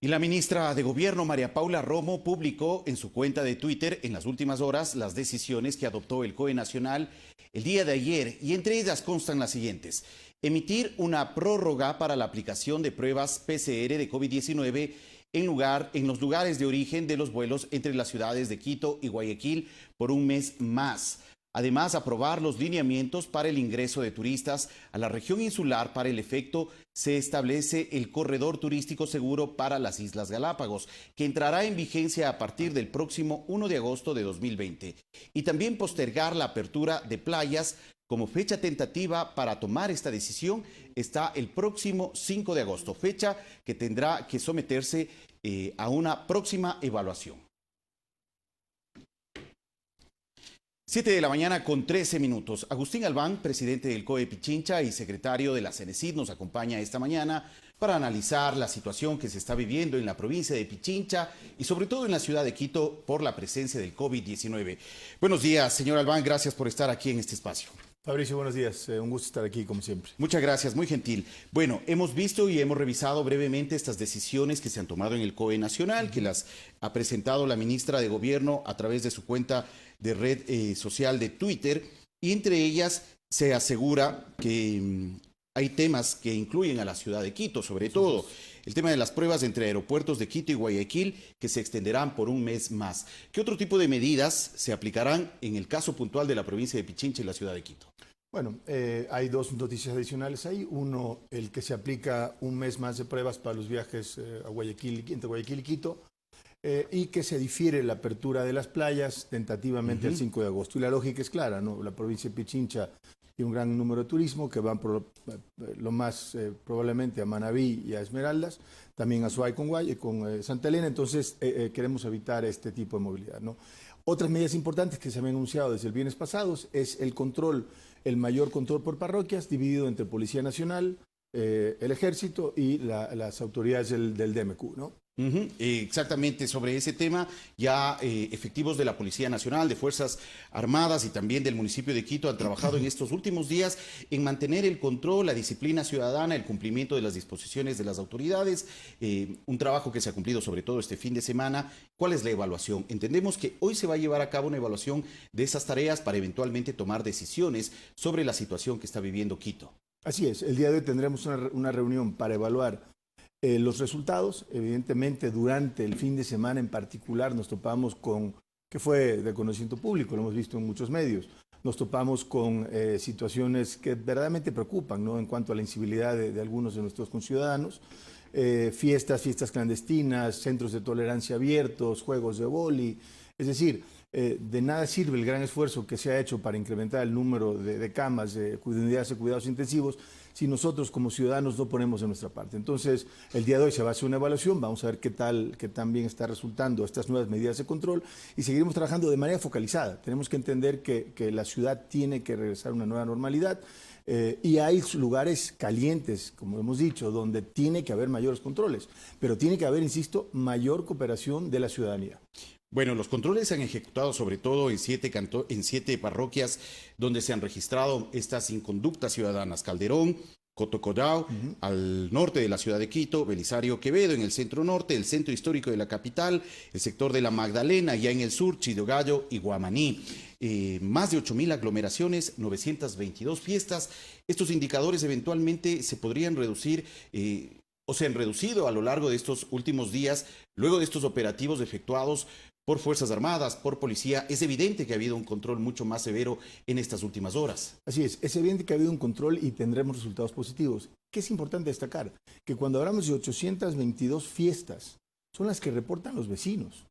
Y la ministra de Gobierno, María Paula Romo, publicó en su cuenta de Twitter en las últimas horas las decisiones que adoptó el COE Nacional el día de ayer, y entre ellas constan las siguientes: emitir una prórroga para la aplicación de pruebas PCR de COVID-19 en los lugares de origen de los vuelos entre las ciudades de Quito y Guayaquil por un mes más. Además, aprobar los lineamientos para el ingreso de turistas a la región insular. Para el efecto, se establece el corredor turístico seguro para las Islas Galápagos, que entrará en vigencia a partir del próximo 1 de agosto de 2020. Y también postergar la apertura de playas. Como fecha tentativa para tomar esta decisión está el próximo 5 de agosto, fecha que tendrá que someterse a una próxima evaluación. 7 de la mañana con 13 minutos. Agustín Albán, presidente del COE Pichincha y secretario de la CENESID, nos acompaña esta mañana para analizar la situación que se está viviendo en la provincia de Pichincha y sobre todo en la ciudad de Quito por la presencia del COVID-19. Buenos días, señor Albán, gracias por estar aquí en este espacio. Fabricio, buenos días. Un gusto estar aquí, como siempre. Muchas gracias, muy gentil. Bueno, hemos visto y hemos revisado brevemente estas decisiones que se han tomado en el COE Nacional, que las ha presentado la ministra de Gobierno a través de su cuenta de red social de Twitter, y entre ellas se asegura que hay temas que incluyen a la ciudad de Quito, sobre todo el tema de las pruebas entre aeropuertos de Quito y Guayaquil, que se extenderán por un mes más. ¿Qué otro tipo de medidas se aplicarán en el caso puntual de la provincia de Pichincha y la ciudad de Quito? Bueno, hay dos noticias adicionales ahí. Uno, el que se aplica un mes más de pruebas para los viajes a Guayaquil, entre Guayaquil y Quito, y que se difiere la apertura de las playas tentativamente el 5 de agosto. Y la lógica es clara, ¿no? La provincia de Pichincha tiene un gran número de turismo que van por lo más probablemente a Manabí y a Esmeraldas, también a Suay con Santa Elena. Entonces queremos evitar este tipo de movilidad, ¿no? Otras medidas importantes que se habían anunciado desde el viernes pasado es el control, el mayor control por parroquias, dividido entre Policía Nacional, el Ejército y las autoridades del DMQ, ¿no? Exactamente, sobre ese tema, ya efectivos de la Policía Nacional, de Fuerzas Armadas y también del municipio de Quito han trabajado en estos últimos días en mantener el control, la disciplina ciudadana, el cumplimiento de las disposiciones de las autoridades, un trabajo que se ha cumplido sobre todo este fin de semana. ¿Cuál es la evaluación? Entendemos que hoy se va a llevar a cabo una evaluación de esas tareas para eventualmente tomar decisiones sobre la situación que está viviendo Quito. Así es, el día de hoy tendremos una reunión para evaluar los resultados. Evidentemente, durante el fin de semana en particular nos topamos con, que fue de conocimiento público, lo hemos visto en muchos medios, nos topamos con situaciones que verdaderamente preocupan, ¿no? En cuanto a la incivilidad de algunos de nuestros conciudadanos, fiestas clandestinas, centros de tolerancia abiertos, juegos de vóley, es decir, de nada sirve el gran esfuerzo que se ha hecho para incrementar el número de camas de unidades de cuidados intensivos si nosotros como ciudadanos no ponemos de nuestra parte. Entonces, el día de hoy se va a hacer una evaluación, vamos a ver qué tan bien está resultando estas nuevas medidas de control, y seguiremos trabajando de manera focalizada. Tenemos que entender que la ciudad tiene que regresar a una nueva normalidad, y hay lugares calientes, como hemos dicho, donde tiene que haber mayores controles, pero tiene que haber, insisto, mayor cooperación de la ciudadanía. Bueno, los controles se han ejecutado sobre todo en siete parroquias donde se han registrado estas inconductas ciudadanas: Calderón, Cotocodao, al norte de la ciudad de Quito, Belisario Quevedo en el centro norte, el centro histórico de la capital, el sector de la Magdalena, ya en el sur, Chillogallo y Guamaní. Más de 8,000 aglomeraciones, 922 fiestas. Estos indicadores eventualmente se podrían reducir o se han reducido a lo largo de estos últimos días, luego de estos operativos efectuados por Fuerzas Armadas, por Policía. Es evidente que ha habido un control mucho más severo en estas últimas horas. Así es evidente que ha habido un control y tendremos resultados positivos. ¿Qué es importante destacar? Que cuando hablamos de 822 fiestas, son las que reportan los vecinos.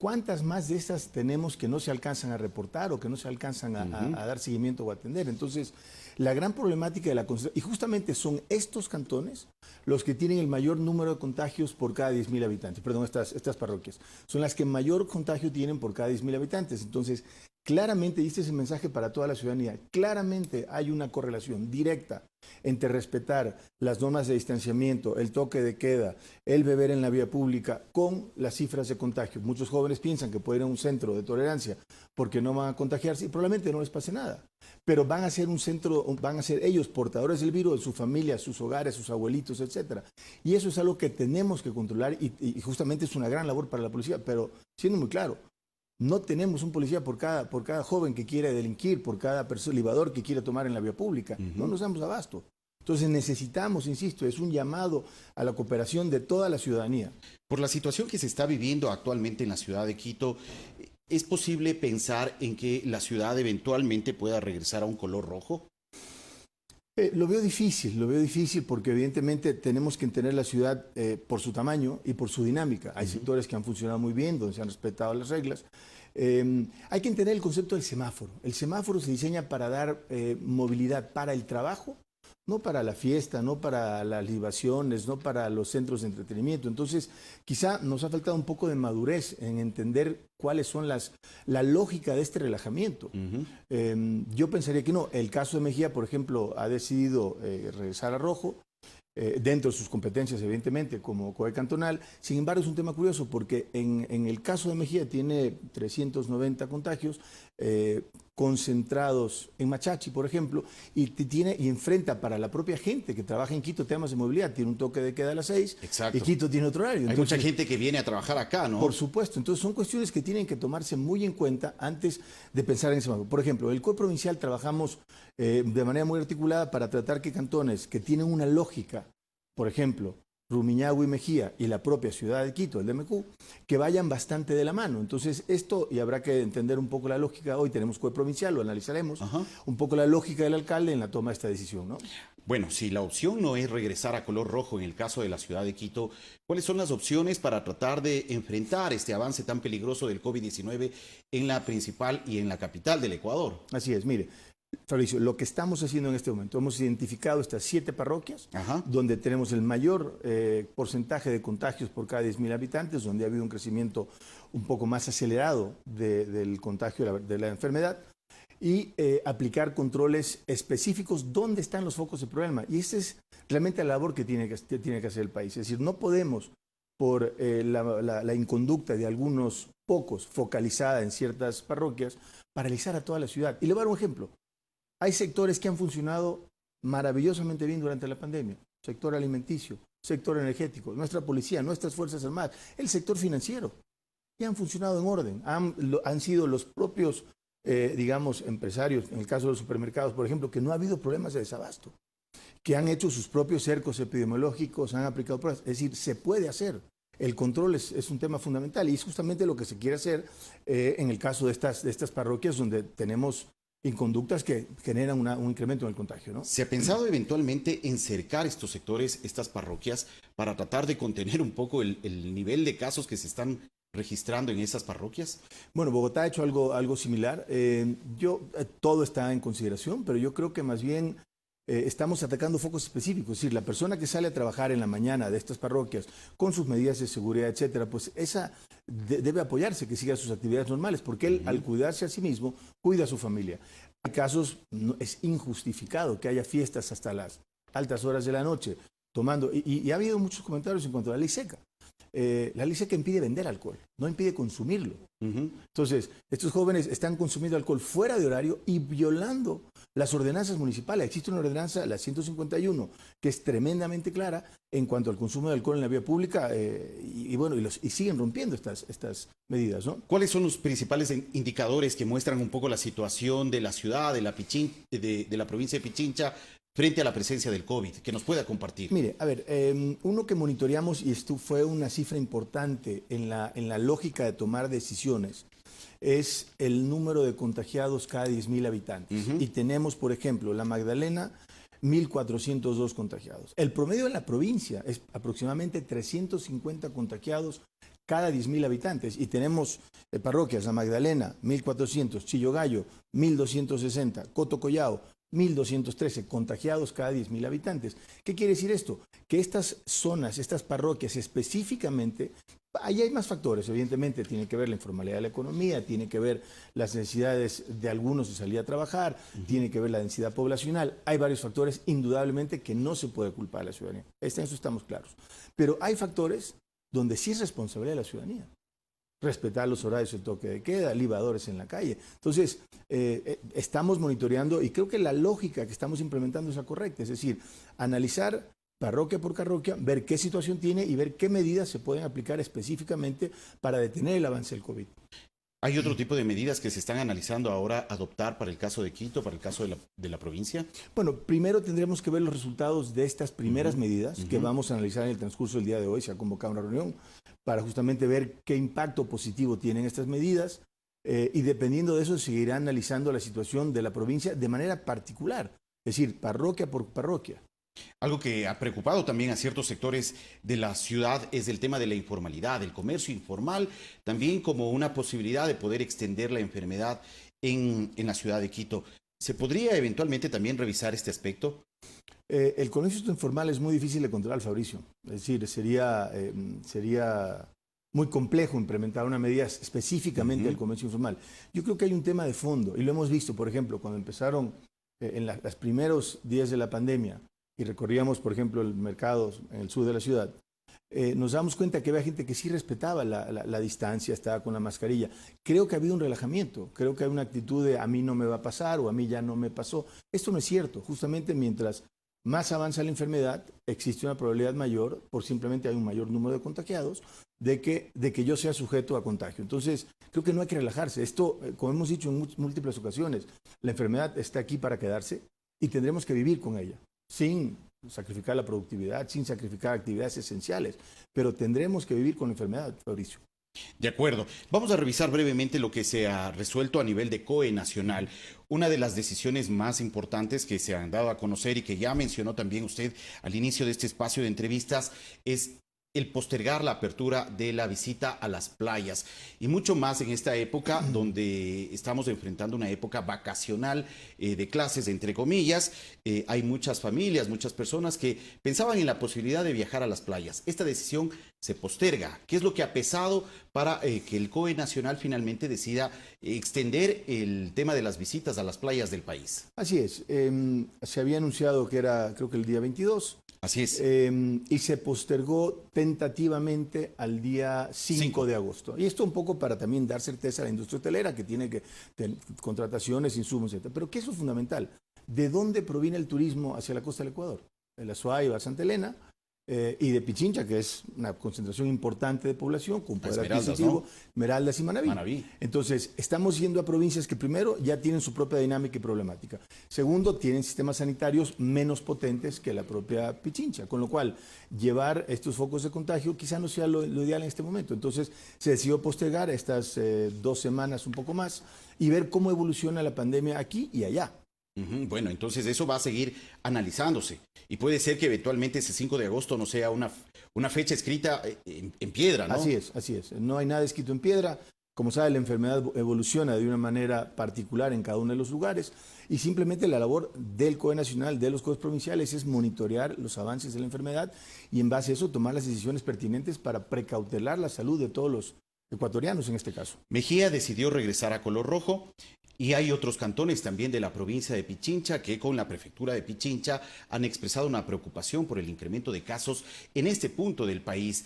¿Cuántas más de esas tenemos que no se alcanzan a reportar o que no se alcanzan a dar seguimiento o a atender? Entonces, la gran problemática de la concentración, y justamente son estos cantones los que tienen el mayor número de contagios por cada 10,000 habitantes, perdón, estas parroquias, son las que mayor contagio tienen por cada 10,000 habitantes. Entonces, Claramente, y este es el mensaje para toda la ciudadanía, claramente hay una correlación directa entre respetar las normas de distanciamiento, el toque de queda, el beber en la vía pública, con las cifras de contagio. Muchos jóvenes piensan que pueden ir a un centro de tolerancia porque no van a contagiarse y probablemente no les pase nada. Pero van a ser un centro, van a ser ellos portadores del virus, de su familia, sus hogares, sus abuelitos, etcétera. Y eso es algo que tenemos que controlar y justamente es una gran labor para la policía, pero siendo muy claro, no tenemos un policía por cada joven que quiere delinquir, por cada libador que quiere tomar en la vía pública. No nos damos abasto. Entonces necesitamos, insisto, es un llamado a la cooperación de toda la ciudadanía. Por la situación que se está viviendo actualmente en la ciudad de Quito, ¿es posible pensar en que la ciudad eventualmente pueda regresar a un color rojo? Lo veo difícil porque evidentemente tenemos que entender la ciudad por su tamaño y por su dinámica. Hay sectores que han funcionado muy bien, donde se han respetado las reglas. Hay que entender el concepto del semáforo. El semáforo se diseña para dar movilidad para el trabajo, no para la fiesta, no para las libaciones, no para los centros de entretenimiento. Entonces, quizá nos ha faltado un poco de madurez en entender cuáles son la lógica de este relajamiento. Yo pensaría que no. El caso de Mejía, por ejemplo, ha decidido regresar a rojo, dentro de sus competencias, evidentemente, como COE cantonal. Sin embargo, es un tema curioso porque en el caso de Mejía tiene 390 contagios concentrados en Machachi, por ejemplo, y enfrenta para la propia gente que trabaja en Quito temas de movilidad. Tiene un toque de queda a las 6. Exacto. Y Quito tiene otro horario. Hay mucha gente que viene a trabajar acá, ¿no? Por supuesto. Entonces son cuestiones que tienen que tomarse muy en cuenta antes de pensar en ese momento. Por ejemplo, el COE provincial trabajamos de manera muy articulada para tratar que cantones que tienen una lógica, por ejemplo, Rumiñahui y Mejía y la propia ciudad de Quito, el DMQ, que vayan bastante de la mano. Entonces esto, y habrá que entender un poco la lógica, hoy tenemos COE provincial, lo analizaremos, un poco la lógica del alcalde en la toma de esta decisión, ¿no? Bueno, si la opción no es regresar a color rojo en el caso de la ciudad de Quito, ¿cuáles son las opciones para tratar de enfrentar este avance tan peligroso del COVID-19 en la principal y en la capital del Ecuador? Así es, mire, Fabricio, lo que estamos haciendo en este momento, hemos identificado estas 7 parroquias, donde tenemos el mayor porcentaje de contagios por cada 10.000 habitantes, donde ha habido un crecimiento un poco más acelerado del contagio de la enfermedad, y aplicar controles específicos donde están los focos de problema. Y esa es realmente la labor que tiene que hacer el país. Es decir, no podemos, por la inconducta de algunos pocos focalizada en ciertas parroquias, paralizar a toda la ciudad. Y le voy a dar un ejemplo. Hay sectores que han funcionado maravillosamente bien durante la pandemia. Sector alimenticio, sector energético, nuestra policía, nuestras Fuerzas Armadas, el sector financiero. Y han funcionado en orden. Han sido los propios, digamos, empresarios, en el caso de los supermercados, por ejemplo, que no ha habido problemas de desabasto, que han hecho sus propios cercos epidemiológicos, han aplicado pruebas. Es decir, se puede hacer. El control es un tema fundamental y es justamente lo que se quiere hacer en el caso de estas parroquias donde tenemos inconductas que generan un incremento en el contagio, ¿no? ¿Se ha pensado eventualmente en cercar estos sectores, estas parroquias, para tratar de contener un poco el nivel de casos que se están registrando en esas parroquias? Bueno, Bogotá ha hecho algo similar. Todo está en consideración, pero yo creo que más bien estamos atacando focos específicos. Es decir, la persona que sale a trabajar en la mañana de estas parroquias con sus medidas de seguridad, etcétera, pues esa debe apoyarse, que siga sus actividades normales, porque él, al cuidarse a sí mismo, cuida a su familia. Hay casos, es injustificado que haya fiestas hasta las altas horas de la noche, tomando, y ha habido muchos comentarios en cuanto a la ley seca. La ley seca impide vender alcohol, no impide consumirlo. Entonces, estos jóvenes están consumiendo alcohol fuera de horario y violando las ordenanzas municipales. Existe una ordenanza, la 151, que es tremendamente clara en cuanto al consumo de alcohol en la vía pública y siguen rompiendo estas medidas, ¿no? ¿Cuáles son los principales indicadores que muestran un poco la situación de la ciudad, de la provincia de Pichincha, frente a la presencia del COVID, que nos pueda compartir? Mire, a ver, uno que monitoreamos, y esto fue una cifra importante en la lógica de tomar decisiones, es el número de contagiados cada 10.000 habitantes. Y tenemos, por ejemplo, la Magdalena, 1.402 contagiados. El promedio en la provincia es aproximadamente 350 contagiados cada 10.000 habitantes. Y tenemos parroquias, la Magdalena, 1.400, Chillogallo, 1.260, Coto Collao, 1.213 contagiados cada 10.000 habitantes. ¿Qué quiere decir esto? Que estas zonas, estas parroquias específicamente Ahí hay más factores, evidentemente, tiene que ver la informalidad de la economía, tiene que ver las necesidades de algunos de salir a trabajar, tiene que ver la densidad poblacional, hay varios factores, indudablemente, que no se puede culpar a la ciudadanía. En eso estamos claros. Pero hay factores donde sí es responsabilidad de la ciudadanía. Respetar los horarios del toque de queda, libadores en la calle. Entonces, estamos monitoreando y creo que la lógica que estamos implementando es la correcta, es decir, analizar parroquia por parroquia, ver qué situación tiene y ver qué medidas se pueden aplicar específicamente para detener el avance del COVID. ¿Hay otro tipo de medidas que se están analizando ahora adoptar para el caso de Quito, para el caso de la provincia? Bueno, primero tendremos que ver los resultados de estas primeras medidas que vamos a analizar en el transcurso del día de hoy. Se ha convocado una reunión para justamente ver qué impacto positivo tienen estas medidas y dependiendo de eso se seguirá analizando la situación de la provincia de manera particular, es decir, parroquia por parroquia. Algo que ha preocupado también a ciertos sectores de la ciudad es el tema de la informalidad, el comercio informal, también como una posibilidad de poder extender la enfermedad en la ciudad de Quito. ¿Se podría eventualmente también revisar este aspecto? El comercio informal es muy difícil de controlar, Fabricio. Es decir, sería muy complejo implementar una medida específicamente del comercio informal. Yo creo que hay un tema de fondo y lo hemos visto, por ejemplo, cuando empezaron en los primeros días de la pandemia, y recorríamos, por ejemplo, el mercado en el sur de la ciudad, nos damos cuenta que había gente que sí respetaba la distancia, estaba con la mascarilla. Creo que ha habido un relajamiento, creo que hay una actitud de a mí no me va a pasar o a mí ya no me pasó. Esto no es cierto, justamente mientras más avanza la enfermedad, existe una probabilidad mayor, por simplemente hay un mayor número de contagiados, de que yo sea sujeto a contagio. Entonces, creo que no hay que relajarse. Esto, como hemos dicho en múltiples ocasiones, la enfermedad está aquí para quedarse y tendremos que vivir con ella, sin sacrificar la productividad, sin sacrificar actividades esenciales, pero tendremos que vivir con la enfermedad, Fabricio. De acuerdo. Vamos a revisar brevemente lo que se ha resuelto a nivel de COE nacional. Una de las decisiones más importantes que se han dado a conocer y que ya mencionó también usted al inicio de este espacio de entrevistas es el postergar la apertura de la visita a las playas y mucho más en esta época donde estamos enfrentando una época vacacional de clases, entre comillas. Hay muchas familias, muchas personas que pensaban en la posibilidad de viajar a las playas. Esta decisión se posterga. ¿Qué es lo que ha pesado para que el COE nacional finalmente decida extender el tema de las visitas a las playas del país? Así es. Se había anunciado que era, creo que el día 22. Así es. Y se postergó tentativamente al día 5 de agosto. Y esto un poco para también dar certeza a la industria hotelera que tiene que tener contrataciones, insumos, etc. Pero ¿qué es lo fundamental? ¿De dónde proviene el turismo hacia la costa del Ecuador? De la Suaiba, Santa Elena, y de Pichincha, que es una concentración importante de población, con poder adquisitivo, ¿no? Esmeraldas y Manabí. Entonces, estamos yendo a provincias que primero ya tienen su propia dinámica y problemática. Segundo, tienen sistemas sanitarios menos potentes que la propia Pichincha, con lo cual llevar estos focos de contagio quizá no sea lo ideal en este momento. Entonces, se decidió postergar estas 2 semanas, un poco más, y ver cómo evoluciona la pandemia aquí y allá. Bueno, entonces eso va a seguir analizándose y puede ser que eventualmente ese 5 de agosto no sea una fecha escrita en piedra, ¿no? Así es. No hay nada escrito en piedra. Como sabe, la enfermedad evoluciona de una manera particular en cada uno de los lugares y simplemente la labor del COE nacional, de los COEs provinciales, es monitorear los avances de la enfermedad y en base a eso tomar las decisiones pertinentes para precautelar la salud de todos los ecuatorianos en este caso. Mejía decidió regresar a color rojo. Y hay otros cantones también de la provincia de Pichincha que con la prefectura de Pichincha han expresado una preocupación por el incremento de casos en este punto del país.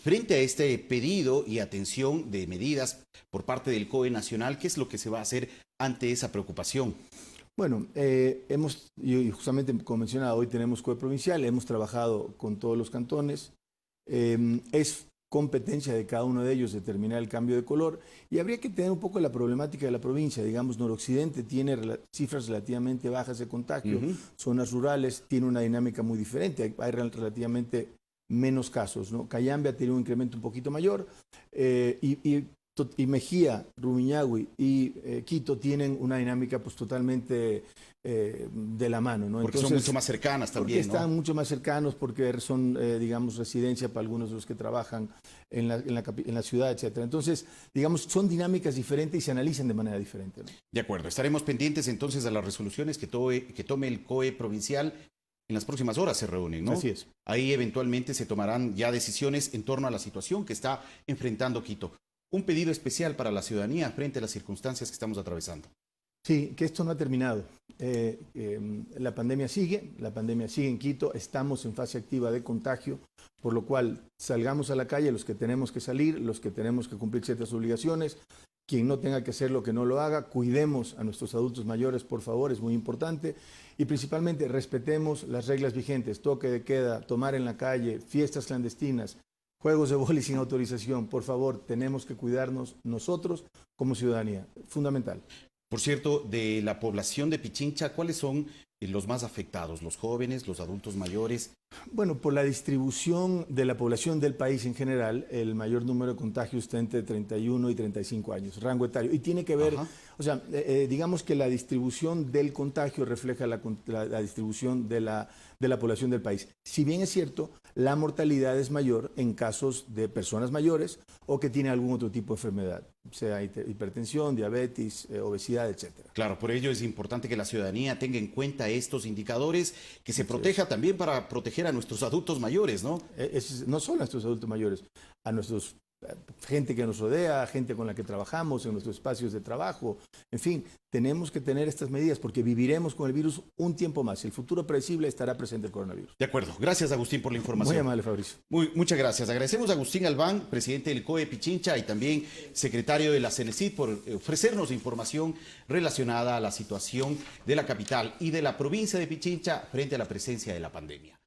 Frente a este pedido y atención de medidas por parte del COE nacional, ¿qué es lo que se va a hacer ante esa preocupación? Bueno, y justamente como mencionaba, hoy tenemos COE provincial, hemos trabajado con todos los cantones. Es competencia de cada uno de ellos determinar el cambio de color y habría que tener un poco la problemática de la provincia. Digamos, noroccidente tiene cifras relativamente bajas de contagio, zonas rurales tiene una dinámica muy diferente, hay relativamente menos casos, ¿no? Cayambe ha tenido un incremento un poquito mayor y Mejía, Rumiñahui y Quito tienen una dinámica pues totalmente de la mano, ¿no? Porque entonces, son mucho más cercanas también, porque están mucho más cercanos, porque son, digamos, residencia para algunos de los que trabajan en la ciudad, etcétera. Entonces, digamos, son dinámicas diferentes y se analizan de manera diferente, ¿no? De acuerdo. Estaremos pendientes entonces de las resoluciones que tome el COE provincial en las próximas horas se reúnen, ¿no? Así es. Ahí eventualmente se tomarán ya decisiones en torno a la situación que está enfrentando Quito. Un pedido especial para la ciudadanía frente a las circunstancias que estamos atravesando. Sí, que esto no ha terminado. La pandemia sigue en Quito, estamos en fase activa de contagio, por lo cual salgamos a la calle los que tenemos que salir, los que tenemos que cumplir ciertas obligaciones, quien no tenga que hacerlo que no lo haga, cuidemos a nuestros adultos mayores, por favor, es muy importante, y principalmente respetemos las reglas vigentes, toque de queda, tomar en la calle, fiestas clandestinas, juegos de boli sin autorización, por favor, tenemos que cuidarnos nosotros como ciudadanía, fundamental. Por cierto, de la población de Pichincha, ¿cuáles son los más afectados? ¿Los jóvenes, los adultos mayores? Bueno, por la distribución de la población del país en general, el mayor número de contagios está entre 31 y 35 años, rango etario. Y tiene que ver, o sea, digamos que la distribución del contagio refleja la distribución de la población del país. Si bien es cierto, la mortalidad es mayor en casos de personas mayores o que tienen algún otro tipo de enfermedad, sea hipertensión, diabetes, obesidad, etcétera. Claro, por ello es importante que la ciudadanía tenga en cuenta estos indicadores, que se proteja también para proteger a nuestros adultos mayores, ¿no? No solo a nuestros adultos mayores, a nuestros gente que nos rodea, gente con la que trabajamos en nuestros espacios de trabajo. En fin, tenemos que tener estas medidas porque viviremos con el virus un tiempo más. El futuro predecible estará presente el coronavirus. De acuerdo. Gracias, Agustín, por la información. Muy amable, Fabricio. Muchas gracias. Agradecemos a Agustín Albán, presidente del COE Pichincha y también secretario de la CENESID, por ofrecernos información relacionada a la situación de la capital y de la provincia de Pichincha frente a la presencia de la pandemia.